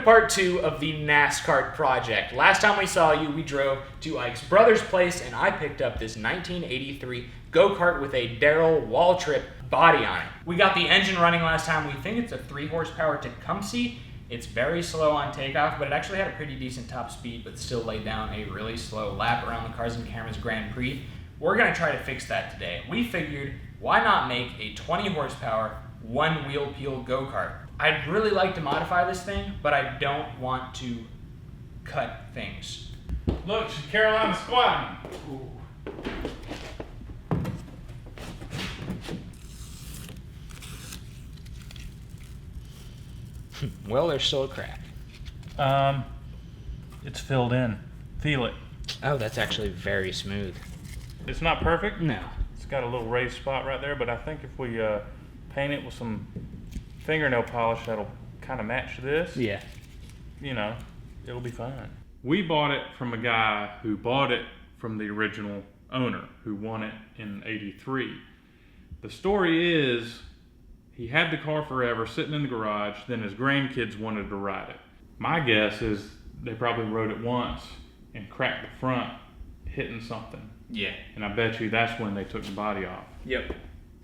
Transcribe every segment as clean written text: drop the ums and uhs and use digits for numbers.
part 2 of the NASKART project. Last time we saw you, we drove to Ike's brother's place, and I picked up this 1983 go-kart with a Darrell Waltrip body on it. We got the engine running last time. We think it's a 3 horsepower Tecumseh. It's very slow on takeoff, but it actually had a pretty decent top speed, but still laid down a really slow lap around the Cars and Cameras Grand Prix. We're gonna try to fix that today. We figured, why not make a 20 horsepower, 1-wheel peel go-kart? I'd really like to modify this thing, but I don't want to cut things. Look, she's Carolina squatting. Ooh. Well, there's still a crack. It's filled in. Feel it. Oh, that's actually very smooth. It's not perfect. No. It's got a little raised spot right there, but I think if we paint it with some fingernail polish, that'll kind of match this. Yeah. You know, it'll be fine. We bought it from a guy who bought it from the original owner who won it in '83. The story is, he had the car forever sitting in the garage, then his grandkids wanted to ride it. My guess is they probably rode it once and cracked the front, hitting something. Yeah. And I bet you that's when they took the body off. Yep.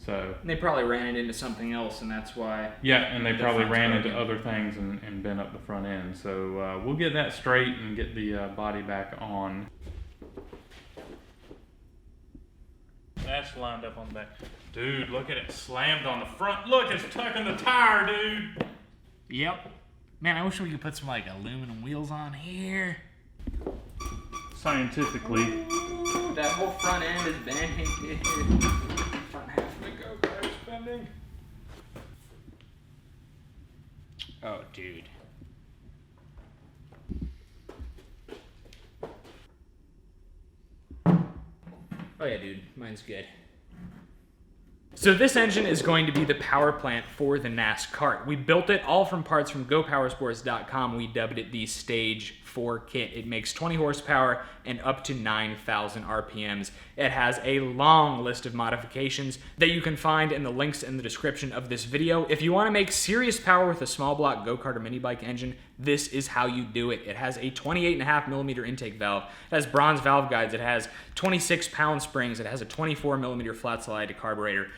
So. And they probably ran it into something else, and that's why. Yeah, and they probably ran into broken. other things and bent up the front end. So we'll get that straight and get the body back on. That's lined up on the back. Dude, look at it slammed on the front. Look, it's tucking the tire, dude. Yep. Man, I wish we could put some like aluminum wheels on here. Scientifically. Ooh, that whole front end is bending. Front half of the go-kart is bending. Oh, dude. Oh yeah, dude. Mine's good. So this engine is going to be the power plant for the NASKART. We built it all from parts from GoPowersports.com. We dubbed it the Stage 4 kit. It makes 20 horsepower and up to 9,000 RPMs. It has a long list of modifications that you can find in the links in the description of this video. If you want to make serious power with a small block go-kart or mini bike engine, this is how you do it. It has a 28.5mm intake valve. It has bronze valve guides. It has 26-pound springs. It has a 24mm flat slide carburetor.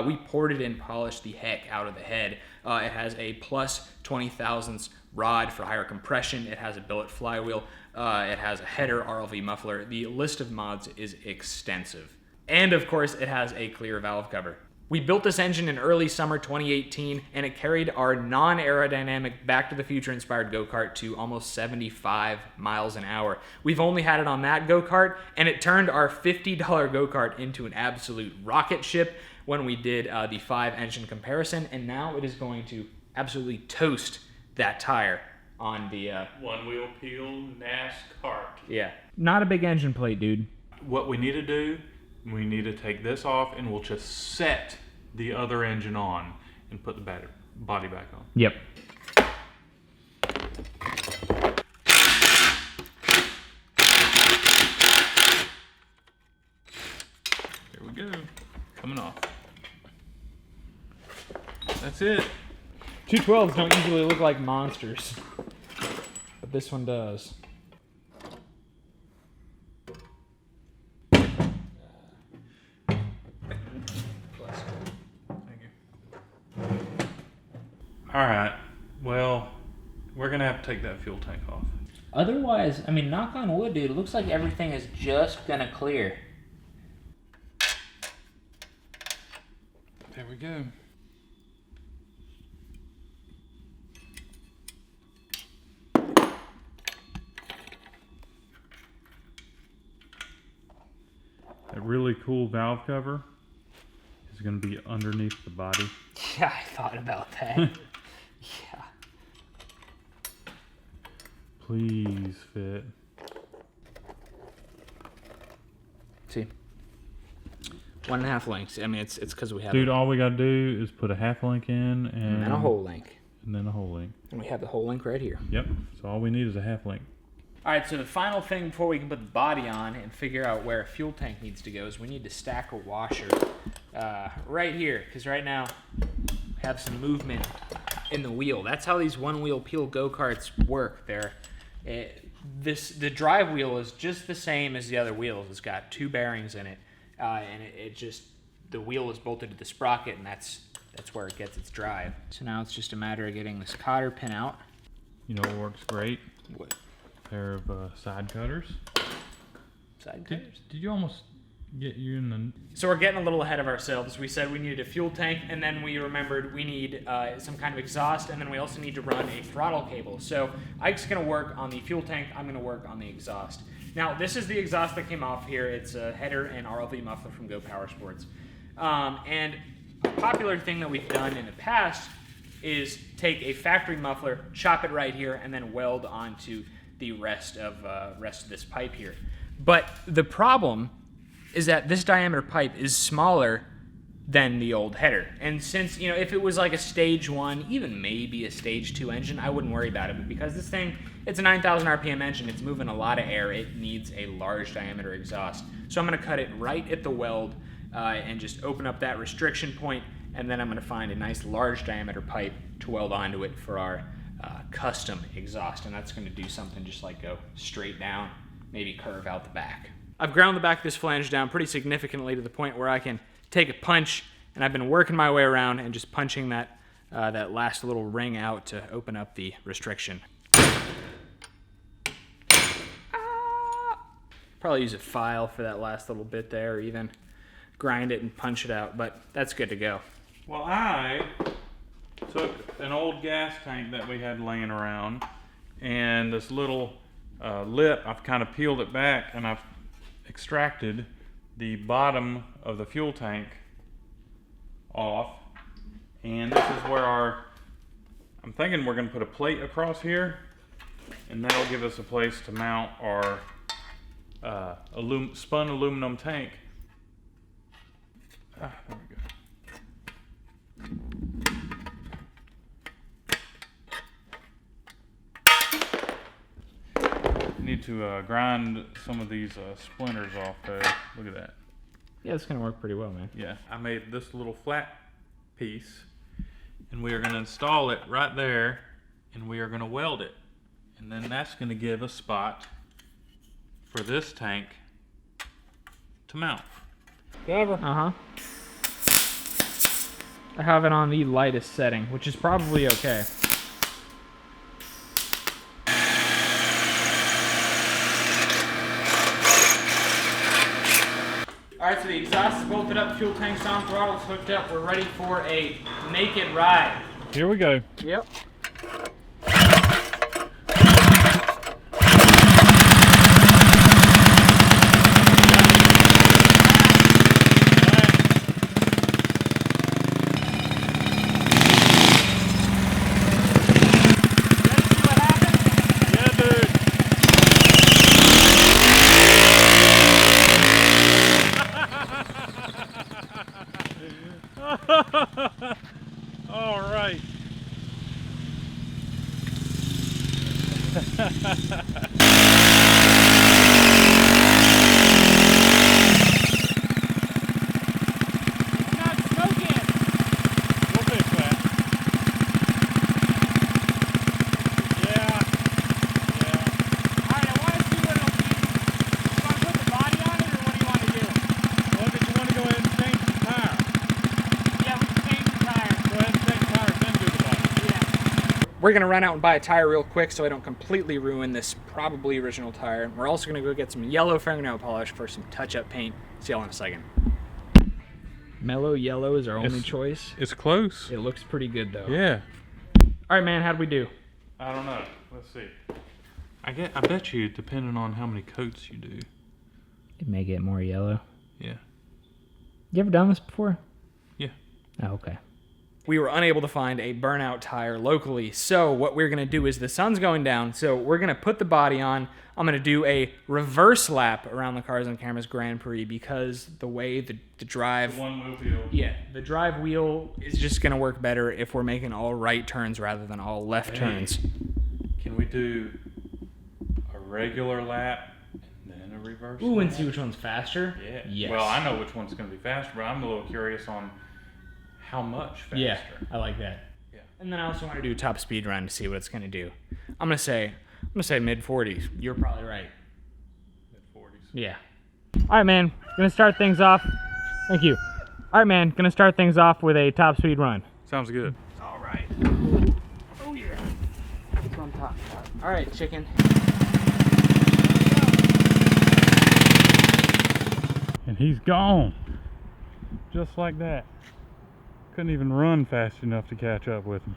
We ported and polished the heck out of the head. It has a plus 20 thousandths rod for higher compression. It has a billet flywheel. It has a header, RLV muffler. The list of mods is extensive. And of course, it has a clear valve cover. We built this engine in early summer 2018, and it carried our non-aerodynamic Back to the Future inspired go-kart to almost 75 miles an hour. We've only had it on that go-kart, and it turned our $50 go-kart into an absolute rocket ship when we did the 5-engine comparison, and now it is going to absolutely toast that tire on the... 1-wheel peel NASKART. Yeah. Not a big engine plate, dude. What we need to do, we need to take this off and we'll just set the other engine on and put the body back on. Yep. There we go. Coming off. That's it. 212s don't usually look like monsters, but this one does. All right, well, we're gonna have to take that fuel tank off. Otherwise, I mean, knock on wood, dude, it looks like everything is just gonna clear. There we go. That really cool valve cover is gonna be underneath the body. Yeah, I thought about that. Yeah. Please fit. See, 1.5 links. I mean, it's because we have. Dude, all we gotta do is put a half link in and then a whole link. And then a whole link. And we have the whole link right here. Yep. So all we need is a half link. All right, so the final thing before we can put the body on and figure out where a fuel tank needs to go is we need to stack a washer right here, because right now we have some movement in the wheel. That's how these one-wheel peel go-karts work. The drive wheel is just the same as the other wheels. It's got 2 bearings in it, and the wheel is bolted to the sprocket, and that's where it gets its drive. So now it's just a matter of getting this cotter pin out. You know what works great? What? A pair of side cutters. Side cutters? Did you almost get you in the... So we're getting a little ahead of ourselves. We said we needed a fuel tank, and then we remembered we need some kind of exhaust, and then we also need to run a throttle cable. So Ike's gonna work on the fuel tank, I'm gonna work on the exhaust. Now, this is the exhaust that came off here. It's a header and RLV muffler from Go Power Sports. And a popular thing that we've done in the past is take a factory muffler, chop it right here, and then weld onto the rest of this pipe here. But the problem is that this diameter pipe is smaller than the old header. And since, if it was like a stage 1, even maybe a stage 2 engine, I wouldn't worry about it. But because this thing, it's a 9,000 RPM engine, it's moving a lot of air, it needs a large diameter exhaust. So I'm gonna cut it right at the weld and just open up that restriction point, and then I'm gonna find a nice large diameter pipe to weld onto it for our custom exhaust. And that's gonna do something just like go straight down, maybe curve out the back. I've ground the back of this flange down pretty significantly to the point where I can take a punch, and I've been working my way around and just punching that last little ring out to open up the restriction. Probably use a file for that last little bit there, or even grind it and punch it out, but that's good to go. Well, I took an old gas tank that we had laying around, and this little lip, I've kind of peeled it back, and I've extracted the bottom of the fuel tank off, and this is where I'm thinking we're going to put a plate across here, and that'll give us a place to mount our spun aluminum tank. There we go. Need to grind some of these splinters off there. Look at that. Yeah, it's gonna work pretty well, man. Yeah, I made this little flat piece, and we are gonna install it right there, and we are gonna weld it. And then that's gonna give a spot for this tank to mount. Uh-huh. I have it on the lightest setting, which is probably okay. Alright, so the exhaust is bolted up, fuel tank's on, throttle's hooked up, we're ready for a naked ride. Here we go. Yep. All right. We're gonna run out and buy a tire real quick so I don't completely ruin this probably original tire. And we're also gonna go get some yellow fingernail polish for some touch-up paint. See y'all in a second. Mellow yellow is our only choice. It's close. It looks pretty good though. Yeah. All right, man, how'd we do? I don't know. Let's see. I bet you, depending on how many coats you do. It may get more yellow. Yeah. You ever done this before? Yeah. Oh, okay. We were unable to find a burnout tire locally, so what we're going to do is the sun's going down, so we're going to put the body on. I'm going to do a reverse lap around the Cars and Cameras Grand Prix because the way the drive... The one wheel. Yeah, the drive wheel is just going to work better if we're making all right turns rather than all left turns. Can we do a regular lap and then a reverse Ooh, lap? and see which one's faster? Yeah. Yes. Well, I know which one's going to be faster, but I'm a little curious on how much faster. Yeah, I like that. Yeah. And then I also want to do a top speed run to see what it's going to do. I'm gonna say mid 40s. You're probably right. Mid 40s. Yeah. All right, man. Gonna start things off. Thank you. All right, man. Gonna start things off with a top speed run. Sounds good. All right. Oh yeah. It's on top. All right, chicken. And he's gone. Just like that. Couldn't even run fast enough to catch up with him.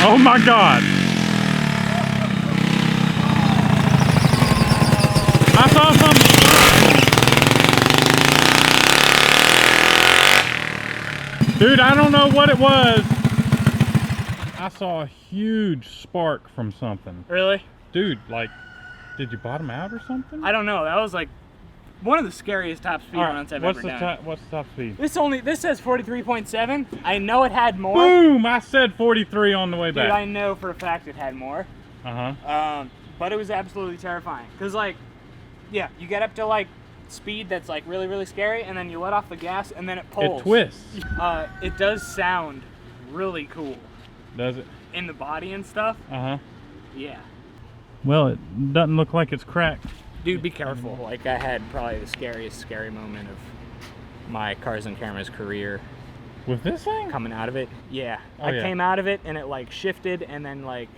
Oh my God! I saw something. Dude, I don't know what it was. I saw a huge spark from something. Really? Dude, like, did you bottom out or something? I don't know. That was like one of the scariest top speed runs I've ever done. What's the top speed? This says 43.7. I know it had more. Boom! I said 43 on the way Dude, back. I know for a fact it had more. But it was absolutely terrifying. Cause like, yeah, you get up to like speed that's like really, really scary, and then you let off the gas, and then it pulls. It twists. It does sound really cool. Does it? In the body and stuff. Yeah. Well, it doesn't look like it's cracked. Dude, be careful. Like, I had probably the scary moment of my Cars and Cameras career. With this thing? Coming out of it. Yeah. Oh, I yeah. came out of it and it like shifted, and then like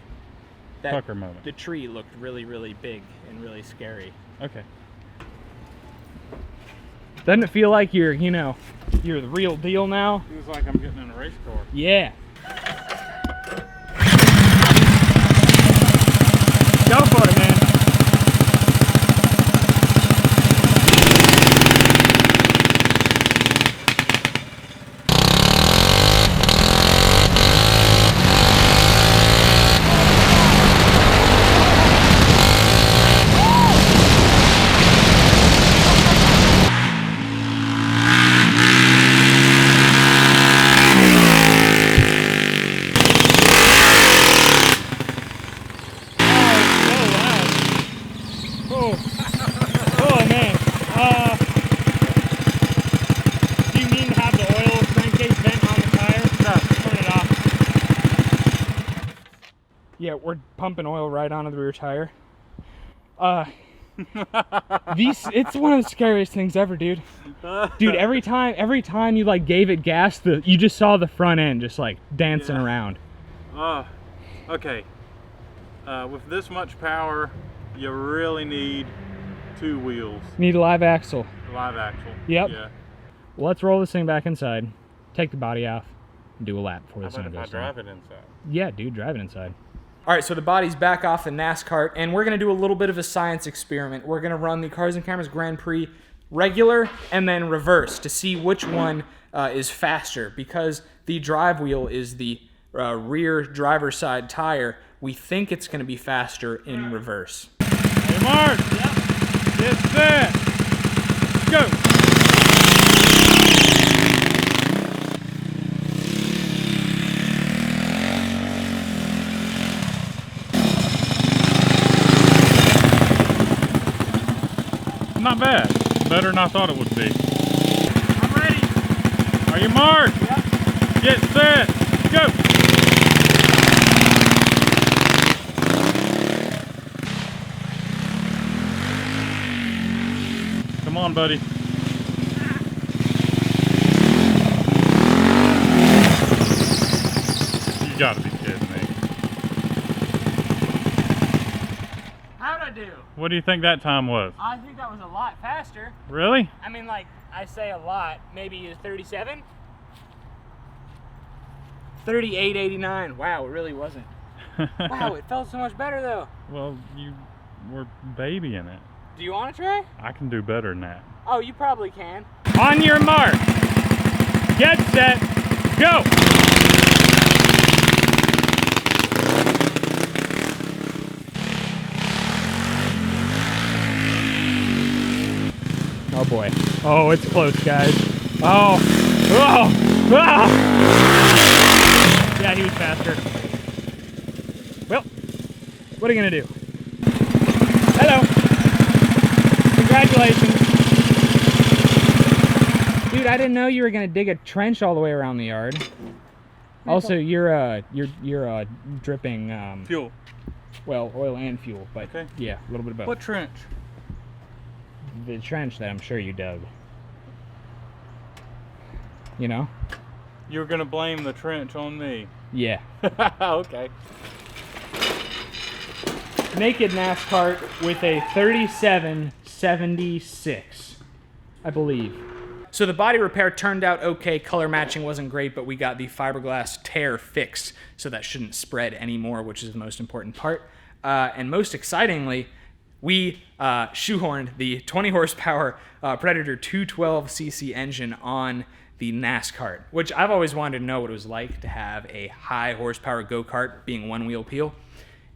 Tucker moment. the tree looked really, really big and really scary. Okay. Doesn't it feel like you're the real deal now? Feels like I'm getting in a race car. Yeah. Go for it, man. Yeah, we're pumping oil right onto the rear tire. It's one of the scariest things ever, dude. Dude, every time you like gave it gas, you just saw the front end just like dancing around. Okay. With this much power, you really need 2 wheels. Need a live axle. Live axle. Yep. Yeah. Well, let's roll this thing back inside, take the body off, and do a lap before this thing goes down. How about if I drive it inside? Yeah, dude, drive it inside. All right, so the body's back off the NASKART, and we're gonna do a little bit of a science experiment. We're gonna run the Cars and Cameras Grand Prix regular and then reverse to see which one is faster. Because the drive wheel is the rear driver's side tire, we think it's gonna be faster in reverse. Hey, Mark. Yep. Get set. Go. Not bad. Better than I thought it would be. I'm ready. Are you marked? Yep. Get set. Go. Come on, buddy. You gotta be kidding me. How'd I do? What do you think that time was? I think that was a lot faster. Really? I mean, like, I say a lot, maybe 37? 38.89. Wow, it really wasn't. Wow, it felt so much better though. Well, you were babying it. Do you want to try? I can do better than that. Oh, you probably can. On your mark. Get set. Go. Oh boy. Oh, it's close, guys. Oh. Oh. Ah. Yeah, he was faster. Well, what are you gonna do? Hello. Congratulations. Dude, I didn't know you were gonna dig a trench all the way around the yard. Also, you're dripping Fuel. well, oil and fuel, but Okay. yeah, a little bit of both. What trench? The trench that I'm sure you dug. You know? You're gonna blame the trench on me. Yeah. Okay. Naked NASKART with a 3776, I believe. So the body repair turned out okay. Color matching wasn't great, but we got the fiberglass tear fixed, so that shouldn't spread anymore, which is the most important part. And most excitingly, we shoehorned the 20 horsepower Predator 212cc engine on the NASKART, which I've always wanted to know what it was like to have a high horsepower go-kart being one wheel peel.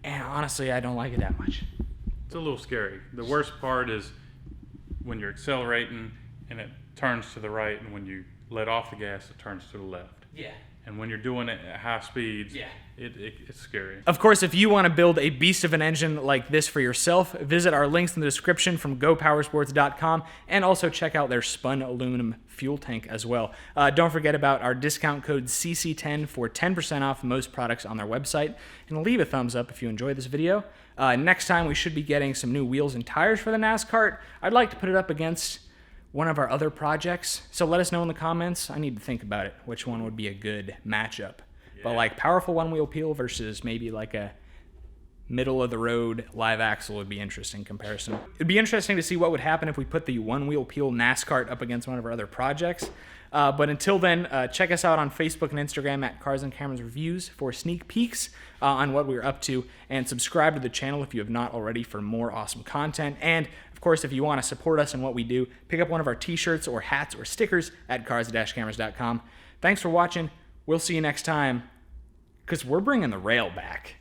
And honestly, I don't like it that much. It's a little scary. The worst part is when you're accelerating and it turns to the right, and when you let off the gas, it turns to the left. Yeah. And when you're doing it at high speeds, Yeah. It's scary. Of course, if you want to build a beast of an engine like this for yourself, visit our links in the description from gopowersports.com, and also check out their spun aluminum fuel tank as well. Don't forget about our discount code CC10 for 10% off most products on their website, and leave a thumbs up if you enjoyed this video. Next time, we should be getting some new wheels and tires for the NASKART. I'd like to put it up against one of our other projects, so let us know in the comments. I need to think about it, which one would be a good matchup. Yeah. But like powerful one-wheel peel versus maybe like a middle-of-the-road live axle would be interesting comparison. It'd be interesting to see what would happen if we put the one-wheel peel NASKART up against one of our other projects. But until then, check us out on Facebook and Instagram at CarsandCameras Reviews for sneak peeks on what we're up to, and subscribe to the channel if you have not already for more awesome content. And of course, if you want to support us in what we do, pick up one of our t-shirts or hats or stickers at CarsandCameras.com. Thanks for watching. We'll see you next time, because we're bringing the rail back.